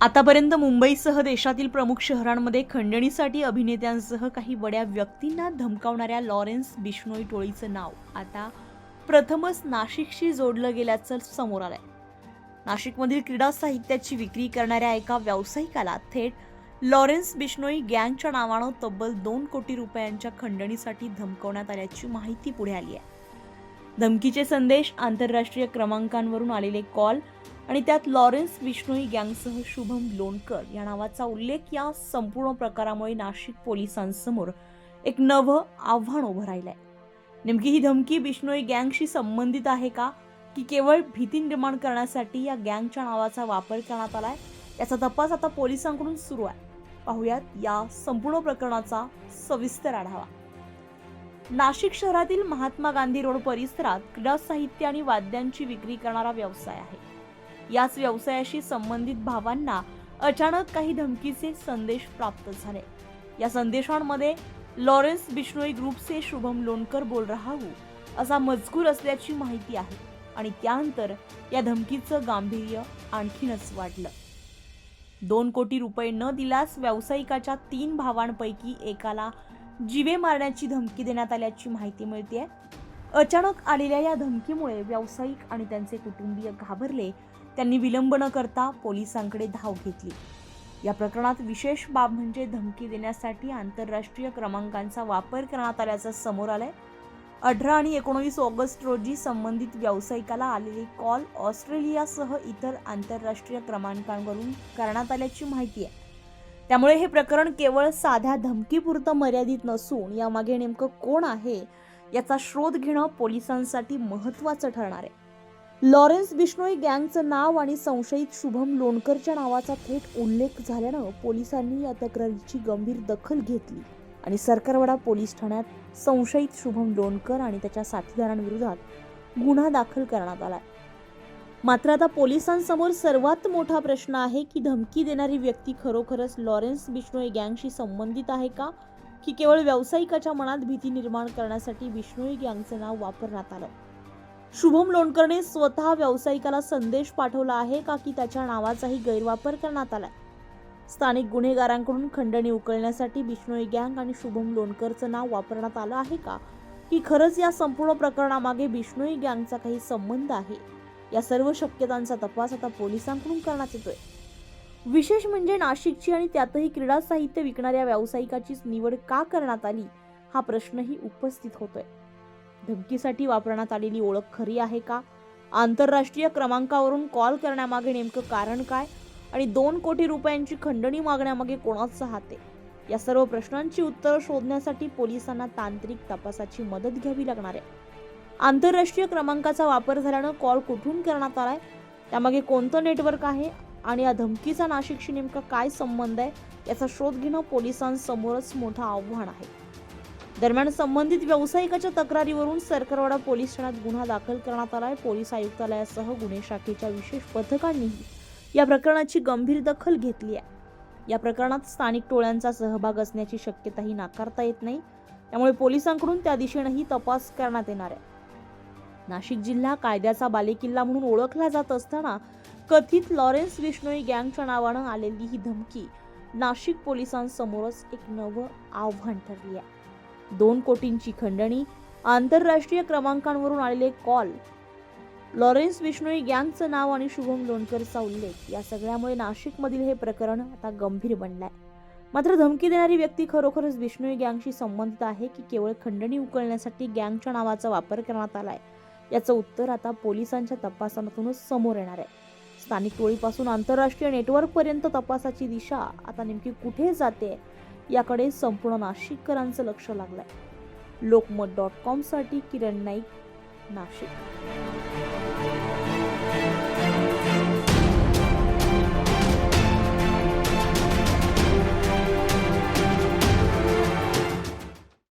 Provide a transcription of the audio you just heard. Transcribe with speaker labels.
Speaker 1: आतापर्यंत मुंबईसह देशातील प्रमुख शहरांमध्ये खंडणीसाठी अभिनेत्यांसह काही बड्या व्यक्तींना धमकावणाऱ्या लॉरेन्स बिश्नोई टोळीचं नाव आता प्रथमच नाशिकशी जोडलं गेल्याचं समोर आलंय. नाशिकमधील क्रीडा साहित्याची विक्री करणाऱ्या एका व्यावसायिकाला थेट लॉरेन्स बिश्नोई गँगच्या नावानं तब्बल 2 कोटी रुपयांच्या खंडणीसाठी धमकवण्यात आल्याची माहिती पुढे आली आहे. धमकीचे संदेश, आंतरराष्ट्रीय क्रमांकांवरून आलेले कॉल आणि त्यात लॉरेन्स बिश्नोई गँगसह शुभम लोणकर या नावाचा उल्लेख या संपूर्ण प्रकारामुळे नाशिक पोलिसांसमोर एक नवं आव्हान उभं राहिलंय. नेमकी ही धमकी बिश्नोई गँगशी संबंधित आहे का, की केवळ भीती निर्माण करण्यासाठी या गँगच्या नावाचा वापर करण्यात आलाय, याचा तपास आता पोलिसांकडून सुरू आहे. पाहूयात या संपूर्ण प्रकरणाचा सविस्तर आढावा. नाशिक शहरातील महात्मा गांधी रोड परिसरात क्रीडा साहित्य आणि वाद्यांची विक्री करणारा व्यवसाय आहे. याच व्यवसायाशी संबंधित भावांना अचानक काही धमकीचे संदेश प्राप्त झाले. या संदेशांमध्ये लॉरेन्स बिश्नोई ग्रुप से शुभम लोणकर बोल रहा हूं असा मजकूर असल्याची माहिती आहे आणि त्यानंतर या धमकीचं गांभीर्य आणखीनच वाढलं. 2 कोटी रुपये न दिल्यास व्यावसायिकाच्या 3 भावांपैकी एकाला जीवे मारण्याची धमकी देण्यात आल्याची माहिती मिळते. अचानक आलेल्या या धमकीमुळे व्यावसायिक आणि त्यांचे कुटुंबीय घाबरले. त्यांनी विलंब न करता पोलिसांकडे धाव घेतली. या प्रकरणात विशेष बाब म्हणजे धमकी देण्यासाठी आंतरराष्ट्रीय क्रमांकांचा वापर करण्यात आल्याचं समोर आलंय. 18 आणि 19 ऑगस्ट रोजी संबंधित व्यावसायिकाला आलेले कॉल ऑस्ट्रेलियासह इतर आंतरराष्ट्रीय क्रमांकांवरून करण्यात आल्याची माहिती आहे. त्यामुळे हे प्रकरण केवळ साध्या धमकीपुरतं मर्यादित नसून यामागे नेमकं कोण आहे याचा शोध घेणं पोलिसांसाठी महत्त्वाचं ठरणार आहे. लॉरेन्स बिश्नोई गँगचं नाव आणि संशयित शुभम लोणकरच्या नावाचा थेट उल्लेख झाल्यानं पोलिसांनी या तक्रारीची गंभीर दखल घेतली आणि सरकारवाडा पोलीस ठाण्यात संशयित शुभम लोणकर आणि त्याच्या साथीदारांविरोधात गुन्हा दाखल करण्यात आलाय. मात्र आता पोलिसांसमोर सर्वात मोठा प्रश्न आहे की धमकी देणारी व्यक्ती खरोखरच लॉरेन्स बिश्नोई गँगशी संबंधित आहे का, की केवळ व्यावसायिकाच्या मनात भीती निर्माण करण्यासाठी बिश्नोई गँगचं नाव वापरण्यात आलं. शुभम लोणकरने स्वतः व्यावसायिकाला संदेश पाठवला आहे का, की त्याच्या नावाचाही गैरवापर करण्यात आलाय. स्थानिक गुन्हेगारांकडून खंडणी उकळण्यासाठी बिश्नोई गँग आणि शुभम लोणकरचं नाव वापरण्यात आलं आहे का, की खरंच या संपूर्ण प्रकरणामागे बिश्नोई गँगचा काही संबंध आहे. या सर्व शक्यतांचा तपास आता पोलिसांकडून करण्यात येतोय. विशेष म्हणजे नाशिकची आणि त्यातही क्रीडा साहित्य विकणाऱ्या व्यावसायिकाचीच निवड का करण्यात आली, हा प्रश्नही उपस्थित होतोय. धमकीसाठी वापरण्यात आलेली ओळख खरी आहे का, आंतरराष्ट्रीय क्रमांकावरून कॉल करण्यामागे नेमकं कारण काय आणि 2 कोटी रुपयांची खंडणी मागण्यामागे कोणाचा हात आहे, या सर्व प्रश्नांची उत्तरं शोधण्यासाठी पोलिसांना तांत्रिक तपासाची मदत घ्यावी लागणार आहे. आंतरराष्ट्रीय क्रमांकाचा वापर झाल्यानं कॉल कुठून करण्यात आलाय, त्यामागे कोणतं नेटवर्क आहे आणि या धमकीचा नाशिकशी नेमका काय संबंध आहे, याचा शोध घेणं पोलिसांसमोरच मोठं आव्हान आहे. दरम्यान संबंधित व्यावसायिकाच्या तक्रारीवरून सरकारवाडा पोलीस ठाण्यात गुन्हा दाखल करण्यात आलाय. पोलीस आयुक्तालयासह गुन्हे शाखेच्या विशेष पथकांनीही या प्रकरणाची गंभीर दखल घेतली आहे. या प्रकरणात स्थानिक टोळ्यांचा सहभाग असण्याची शक्यताही नाकारता येत नाही. त्यामुळे पोलिसांकडून त्या दिशेनेही तपास करण्यात येणार आहे. नाशिक जिल्हा कायद्याचा बालेकिल्ला म्हणून ओळखला जात असताना कथित लॉरेन्स बिश्नोई गँगच्या नावानं आलेली ही धमकी नाशिक पोलिसांसमोरच एक नवं आव्हान ठरली आहे. 2 कोटींची खंडणी, आंतरराष्ट्रीय क्रमांकांवरून आलेले कॉल, लॉरेन्स बिश्नोई गँगचं नाव आणि शुभम लोणकरचा उल्लेख, या सगळ्यामुळे नाशिकमधील हे प्रकरण आता गंभीर बनलंय. मात्र धमकी देणारी व्यक्ती खरोखरच बिश्नोई गँगशी संबंधित आहे, की केवळ खंडणी उकळण्यासाठी गँगच्या नावाचा वापर करण्यात आलाय, याचं उत्तर आता पोलिसांच्या तपासातूनच समोर येणार आहे. स्थानिक टोळीपासून आंतरराष्ट्रीय नेटवर्कपर्यंत तपासाची दिशा आता नेमकी कुठे जाते, याकडे संपूर्ण नाशिककरांचं लक्ष लागलंय. लोकमत.com साठी किरण नाईक, नाशिक.